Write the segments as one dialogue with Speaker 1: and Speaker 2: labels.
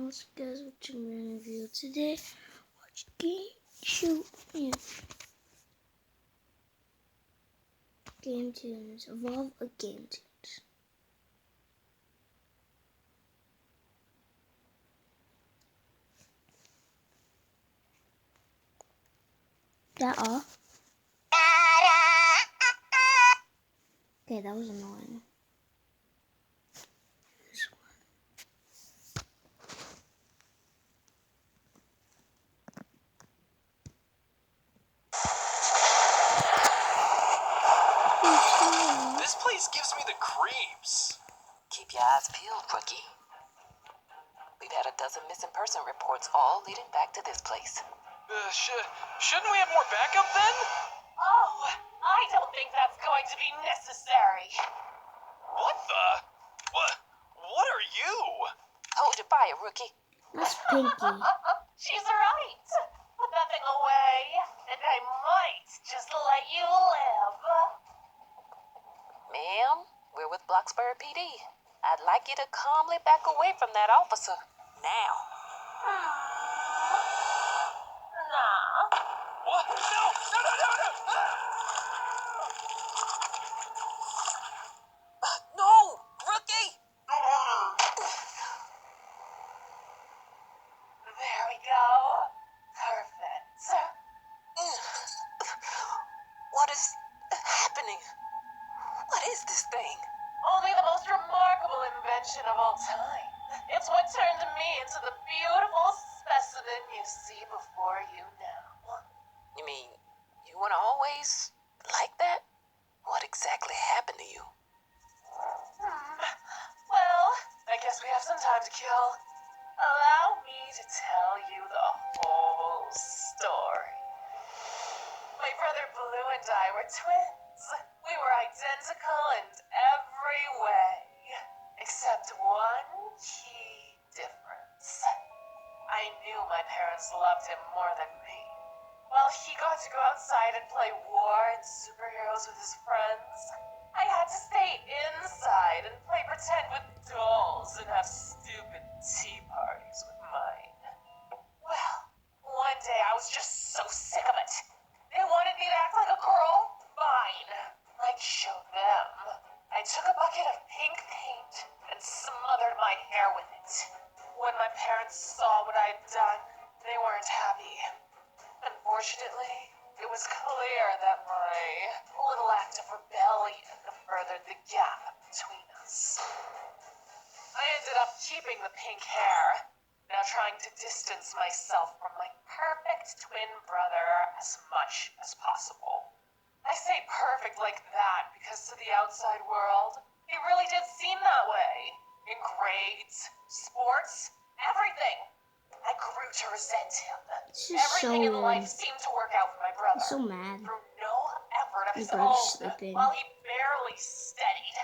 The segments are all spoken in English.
Speaker 1: what's up guys, watching my review today. Watch Game Shoot Game Tunes. Evolve a Game Tunes. That all? Okay, that was annoying. This one.
Speaker 2: This place gives me the creeps.
Speaker 3: Keep your eyes peeled, rookie. We've had a dozen missing person reports, all leading back to this place.
Speaker 2: Shouldn't we have more backup then?
Speaker 4: Oh, I don't think that's going to be necessary.
Speaker 2: What the? What are you?
Speaker 3: Hold your fire, rookie.
Speaker 1: That's Pinky.
Speaker 4: She's right. Put that thing away, and I might just let you live.
Speaker 3: Ma'am, we're with Bloxburg PD. I'd like you to calmly back away from that officer. Now.
Speaker 4: Nah.
Speaker 2: What? No!
Speaker 3: No, rookie!
Speaker 4: There we go. Perfect.
Speaker 3: What is happening? What is this thing?
Speaker 4: Only the most remarkable invention of all time. It's what turned me into the beautiful specimen you see before you now.
Speaker 3: You mean, you weren't always like that? What exactly happened to you?
Speaker 4: Well, I guess we have some time to kill. Allow me to tell you the whole story. My brother Blue and I were twins. We were identical in every way, except one key difference. I knew my parents loved him more than me. While he got to go outside and play war and superheroes with his friends, I had to stay inside and play pretend with dolls and have stupid tea parties with mine. Well, one day I was just so sick of it. They wanted me to act like a girl? Fine. I'd show them. I took a bucket of pink paint and smothered my hair with it. When my parents saw what I had done, they weren't happy. Unfortunately, it was clear that my little act of rebellion furthered the gap between us. I ended up keeping the pink hair, now trying to distance myself from my perfect twin brother as much as possible. I say perfect like that because to the outside world, he really did seem that way. In grades, sports, everything. I grew to resent him.
Speaker 1: This is
Speaker 4: Everything in
Speaker 1: so
Speaker 4: life seemed to work out for my brother.
Speaker 1: I'm so mad.
Speaker 4: Through no effort of
Speaker 1: My
Speaker 4: his
Speaker 1: brother's
Speaker 4: own,
Speaker 1: sleeping.
Speaker 4: while he barely studied,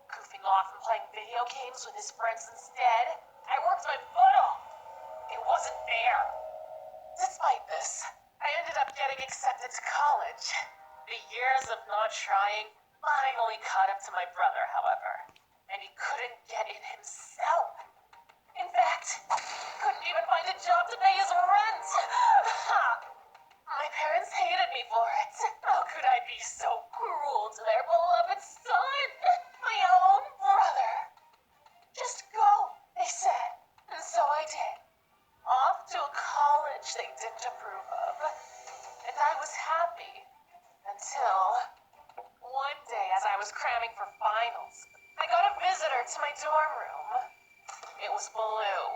Speaker 4: goofing off and playing video games with his friends instead. I worked my butt off. It wasn't fair. Despite this, I ended up getting accepted to college. The years of not trying finally caught up to my brother, however, and he couldn't get in himself. In fact, couldn't even find a job to pay his rent. My parents hated me for it. How could I be so cruel to their beloved son? My own brother. Just go, they said, and so I did. Off to a college they didn't approve of. And I was happy. Until one day, as I was cramming for finals, I got a visitor to my dorm room. It was Blue.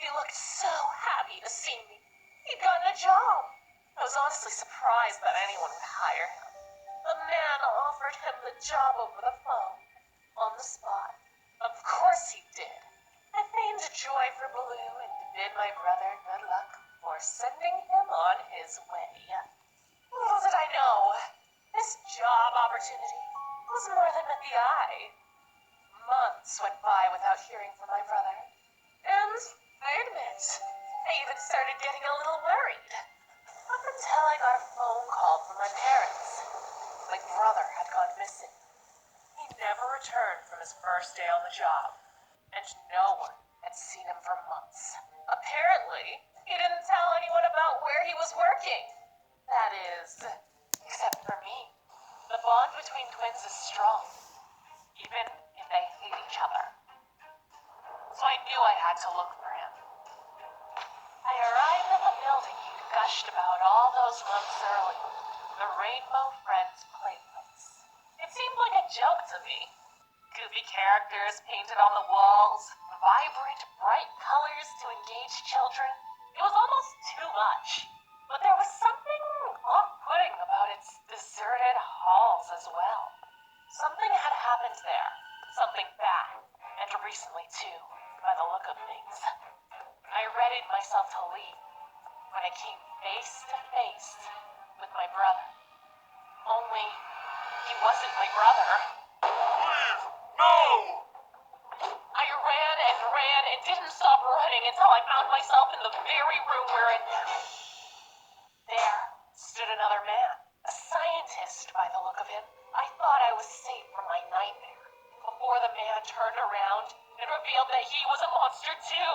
Speaker 4: He looked so happy to see me. He'd gotten a job. I was honestly surprised that anyone would hire him. The man offered him the job over the phone, on the spot. Of course he did. I feigned joy for Blue and bid my brother good luck for sending him on his way. Little did I know, this job opportunity was more than met the eye. Months went by without hearing from my brother. And I admit, I even started getting a little worried. Up until I got a phone call from my parents. My brother had gone missing. He never returned from his first day on the job. And no one had seen him for months. Naturally. He didn't tell anyone about where he was working. That is, except for me. The bond between twins is strong, even if they hate each other. So I knew I had to look for him. I arrived at the building he'd gushed about all those months earlier, the Rainbow Friends Playplace. It seemed like a joke to me. Goofy characters painted on the walls, vibrant, bright colors to engage children. It was almost too much. But there was something off-putting about its deserted halls as well. Something had happened there. Something bad. And recently, too, by the look of things. I readied myself to leave when I came face to face with my brother. Only, he wasn't my brother.
Speaker 2: Leave! No!
Speaker 4: I ran and didn't stop running until I found myself in the very room we're in now. There stood another man, a scientist by the look of him. I thought I was safe from my nightmare before the man turned around and revealed that he was a monster too.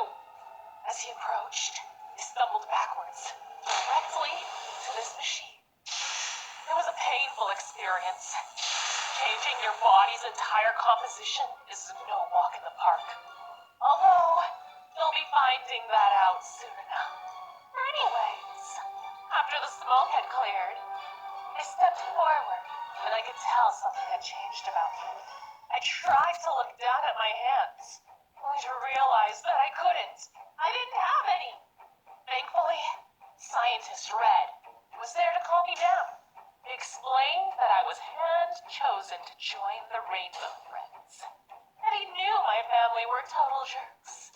Speaker 4: As he approached, he stumbled backwards, directly to this machine. It was a painful experience. Changing your body's entire composition is no walk in the park. Although, you'll be finding that out soon enough. Anyways, after the smoke had cleared, I stepped forward, and I could tell something had changed about me. I tried to look down at my hands, only to realize that I couldn't. I didn't have any. Thankfully, Scientist Red was there to calm me down. He explained that I was hand-chosen to join the Rainbow Friends. That he knew my family were total jerks.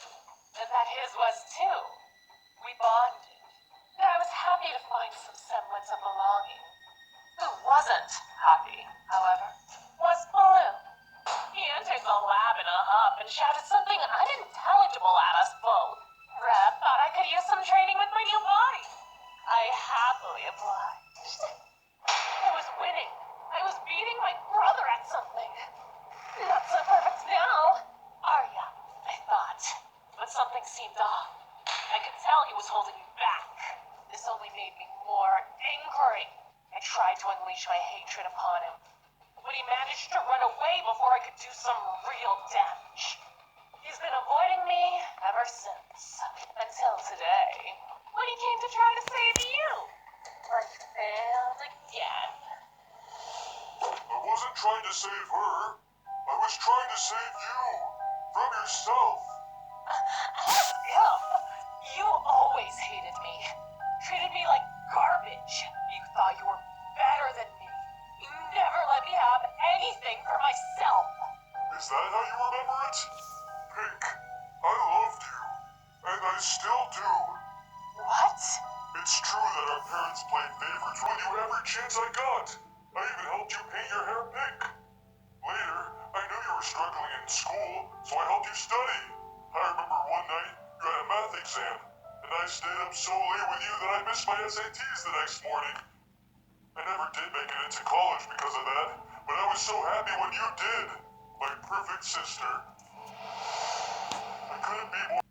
Speaker 4: And that his was too. We bonded. And I was happy to find some semblance of belonging. Who wasn't happy, however, was Baloo. He entered the lab in a huff and shouted something unintelligible at us both. Red thought I could use some training with my new body. I happily obliged. I was winning. I was beating my brother at something. Not so perfect now, are ya? I thought. But something seemed off. I could tell he was holding me back. This only made me more angry. I tried to unleash my hatred upon him. But he managed to run away before I could do some real damage. He's been avoiding me ever since. Until today, when he came to try to save you. But failed again.
Speaker 2: I wasn't trying to save her. I was trying to save you. From yourself.
Speaker 4: Him. You always hated me. Treated me like garbage. You thought you were better than me. You never let me have anything for myself.
Speaker 2: Is that how you remember it? Pink, I loved you. And I still do.
Speaker 4: What?
Speaker 2: It's true that our parents played favorites with you every chance I got. I even helped you paint your hair pink. Later, I knew you were struggling in school, so I helped you study. I remember one night you had a math exam, and I stayed up so late with you that I missed my SATs the next morning. I never did make it into college because of that, but I was so happy when you did. My perfect sister. I couldn't be more